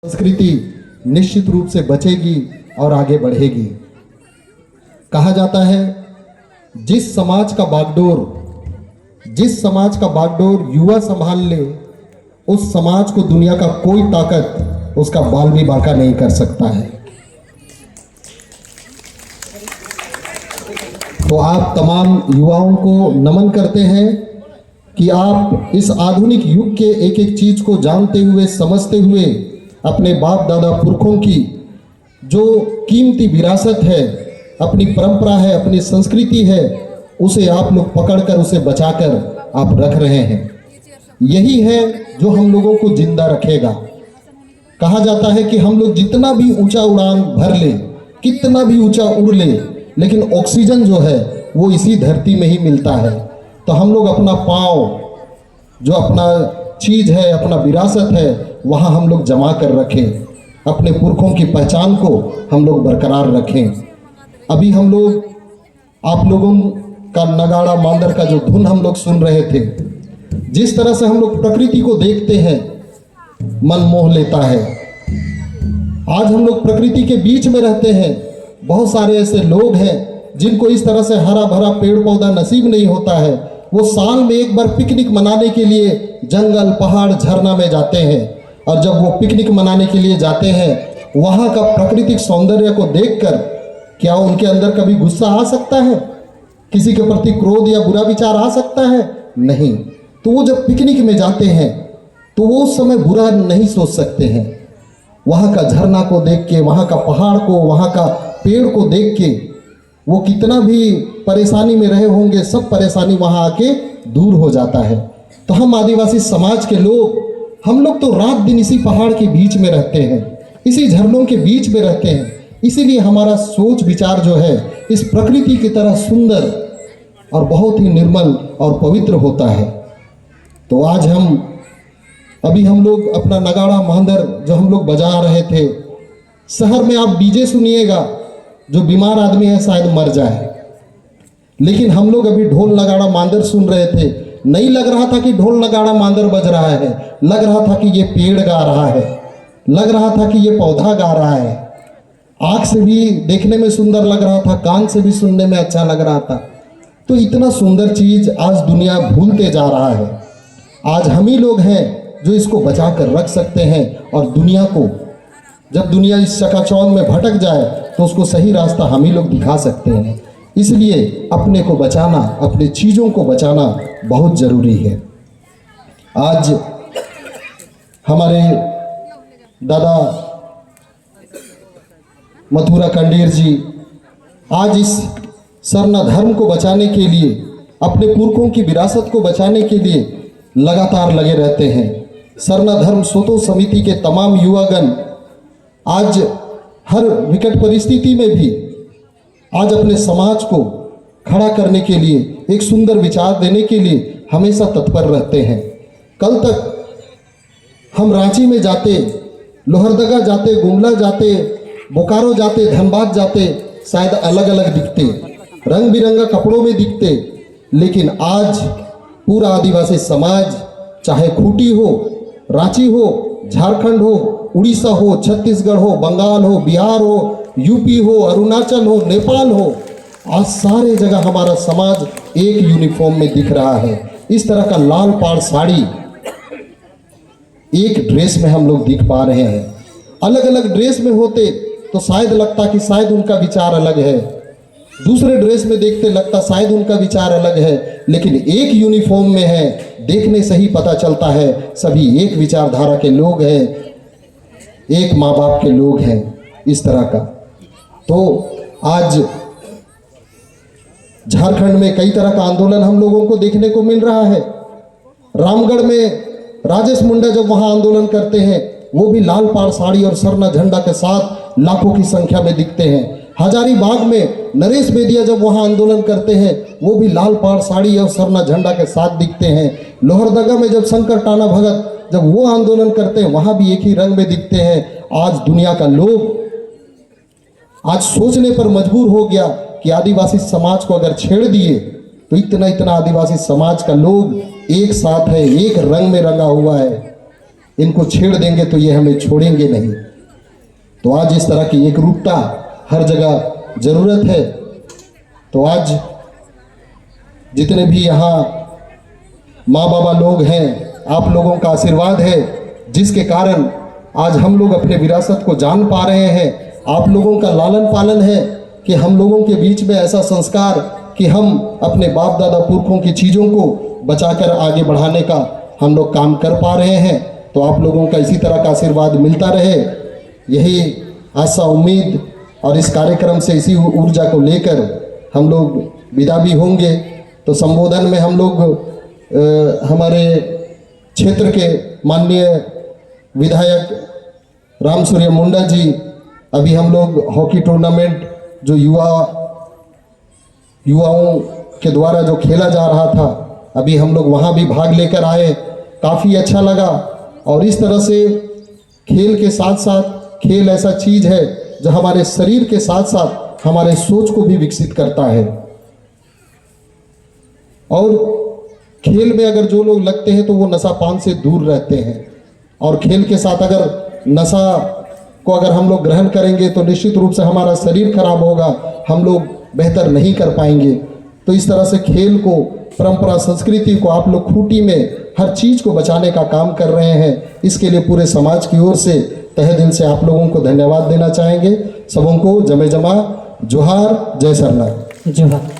संस्कृति निश्चित रूप से बचेगी और आगे बढ़ेगी। कहा जाता है जिस समाज का बागडोर युवा संभाल ले, उस समाज को दुनिया का कोई ताकत उसका बाल भी बांका नहीं कर सकता है। तो आप तमाम युवाओं को नमन करते हैं कि आप इस आधुनिक युग के एक एक चीज को जानते हुए, समझते हुए, अपने बाप दादा पुरखों की जो कीमती विरासत है, अपनी परंपरा है, अपनी संस्कृति है, उसे आप लोग पकड़कर, उसे बचाकर आप रख रहे हैं। यही है जो हम लोगों को जिंदा रखेगा। कहा जाता है कि हम लोग जितना भी ऊंचा उड़ान भर ले, कितना भी ऊंचा उड़ ले, लेकिन ऑक्सीजन जो है वो इसी धरती में ही मिलता है। तो हम लोग अपना पाँव, जो अपना चीज है, अपना विरासत है, वहाँ हम लोग जमा कर रखें। अपने पुरखों की पहचान को हम लोग बरकरार रखें। अभी हम लोग आप लोगों का नगाड़ा मांदर का जो धुन हम लोग सुन रहे थे, जिस तरह से हम लोग प्रकृति को देखते हैं, मन मोह लेता है। आज हम लोग प्रकृति के बीच में रहते हैं। बहुत सारे ऐसे लोग हैं जिनको इस तरह से हरा भरा पेड़ पौधा नसीब नहीं होता है। वो साल में एक बार पिकनिक मनाने के लिए जंगल, पहाड़, झरना में जाते हैं, और जब वो पिकनिक मनाने के लिए जाते हैं, वहाँ का प्राकृतिक सौंदर्य को देखकर क्या उनके अंदर कभी गुस्सा आ सकता है? किसी के प्रति क्रोध या बुरा विचार आ सकता है? नहीं। तो वो जब पिकनिक में जाते हैं तो वो उस समय बुरा नहीं सोच सकते हैं। वहाँ का झरना को देख के, वहाँ का पहाड़ को, वहाँ का पेड़ को देख के वो कितना भी परेशानी में रहे होंगे, सब परेशानी वहाँ आके दूर हो जाता है। तो हम आदिवासी समाज के लोग, हम लोग तो रात दिन इसी पहाड़ के बीच में रहते हैं, इसी झरनों के बीच में रहते हैं। इसीलिए हमारा सोच विचार जो है इस प्रकृति की तरह सुंदर और बहुत ही निर्मल और पवित्र होता है। तो आज अभी हम लोग अपना नगाड़ा मांदर जो हम लोग बजा रहे थे, शहर में आप डीजे सुनिएगा, जो बीमार आदमी है शायद मर जाए, लेकिन हम लोग अभी ढोल नगाड़ा मांदर सुन रहे थे। नहीं लग रहा था कि ढोल नगाड़ा मांदर बज रहा है, लग रहा था कि ये पेड़ गा रहा है, लग रहा था कि ये पौधा गा रहा है। आँख से भी देखने में सुंदर लग रहा था, कान से भी सुनने में अच्छा लग रहा था। तो इतना सुंदर चीज आज दुनिया भूलते जा रहा है। आज हम ही लोग हैं जो इसको बचा कर रख सकते हैं, और दुनिया को, जब दुनिया इस चकाचौंध में भटक जाए तो उसको सही रास्ता हम ही लोग दिखा सकते हैं। इसलिए अपने को बचाना, अपने चीज़ों को बचाना बहुत ज़रूरी है। आज हमारे दादा मथुरा कंडेर जी आज इस सरना धर्म को बचाने के लिए, अपने पुरखों की विरासत को बचाने के लिए लगातार लगे रहते हैं। सरना धर्म स्वतो समिति के तमाम युवागण आज हर विकट परिस्थिति में भी आज अपने समाज को खड़ा करने के लिए, एक सुंदर विचार देने के लिए हमेशा तत्पर रहते हैं। कल तक हम रांची में जाते, लोहरदगा जाते, गुमला जाते, बोकारो जाते, धनबाद जाते, शायद अलग अलग दिखते, रंग बिरंगा कपड़ों में दिखते, लेकिन आज पूरा आदिवासी समाज, चाहे खूंटी हो, रांची हो, झारखंड हो, उड़ीसा हो, छत्तीसगढ़ हो, बंगाल हो, बिहार हो, यूपी हो, अरुणाचल हो, नेपाल हो, आज सारे जगह हमारा समाज एक यूनिफॉर्म में दिख रहा है। इस तरह का लाल पाड़ साड़ी, एक ड्रेस में हम लोग दिख पा रहे हैं। अलग अलग ड्रेस में होते तो शायद लगता कि शायद उनका विचार अलग है, दूसरे ड्रेस में देखते लगता शायद उनका विचार अलग है, लेकिन एक यूनिफॉर्म में है, देखने से ही पता चलता है सभी एक विचारधारा के लोग हैं, एक माँ बाप के लोग हैं, इस तरह का। तो आज झारखंड में कई तरह का आंदोलन हम लोगों को देखने को मिल रहा है। रामगढ़ में राजेश मुंडा जब वहां आंदोलन करते हैं, वो भी लाल पाड़ साड़ी और सरना झंडा के साथ लाखों की संख्या में दिखते हैं। हजारीबाग में नरेश बेदिया जब वहां आंदोलन करते हैं, वो भी लाल पाड़ साड़ी और सरना झंडा के साथ दिखते हैं। लोहरदगा में जब शंकर टाना भगत जब वो आंदोलन करते हैं, वहां भी एक ही रंग में दिखते हैं। आज दुनिया का लोग आज सोचने पर मजबूर हो गया कि आदिवासी समाज को अगर छेड़ दिए तो इतना आदिवासी समाज का लोग एक साथ है, एक रंग में रंगा हुआ है, इनको छेड़ देंगे तो ये हमें छोड़ेंगे नहीं। तो आज इस तरह की एकरूपता हर जगह ज़रूरत है। तो आज जितने भी यहाँ माँ बाबा लोग हैं, आप लोगों का आशीर्वाद है जिसके कारण आज हम लोग अपने विरासत को जान पा रहे हैं। आप लोगों का लालन पालन है कि हम लोगों के बीच में ऐसा संस्कार कि हम अपने बाप दादा पुरखों की चीज़ों को बचाकर आगे बढ़ाने का हम लोग काम कर पा रहे हैं। तो आप लोगों का इसी तरह का आशीर्वाद मिलता रहे, यही आशा उम्मीद, और इस कार्यक्रम से इसी ऊर्जा को लेकर हम लोग विदा भी होंगे। तो संबोधन में हम लोग हमारे क्षेत्र के माननीय विधायक राम सूर्य मुंडा जी, अभी हम लोग हॉकी टूर्नामेंट जो युवाओं के द्वारा जो खेला जा रहा था, अभी हम लोग वहाँ भी भाग लेकर आए, काफ़ी अच्छा लगा। और इस तरह से खेल के साथ साथ, खेल ऐसा चीज़ है जो हमारे शरीर के साथ साथ हमारे सोच को भी विकसित करता है। और खेल में अगर जो लोग लगते हैं तो वो नशा पान से दूर रहते हैं, और खेल के साथ अगर नशा को अगर हम लोग ग्रहण करेंगे तो निश्चित रूप से हमारा शरीर खराब होगा, हम लोग बेहतर नहीं कर पाएंगे। तो इस तरह से खेल को, परंपरा, संस्कृति को आप लोग खूंटी में हर चीज़ को बचाने का काम कर रहे हैं। इसके लिए पूरे समाज की ओर से तहे दिल से आप लोगों को धन्यवाद देना चाहेंगे। सबों को जमे जमा जोहार, जय सरनाथ। जोहार।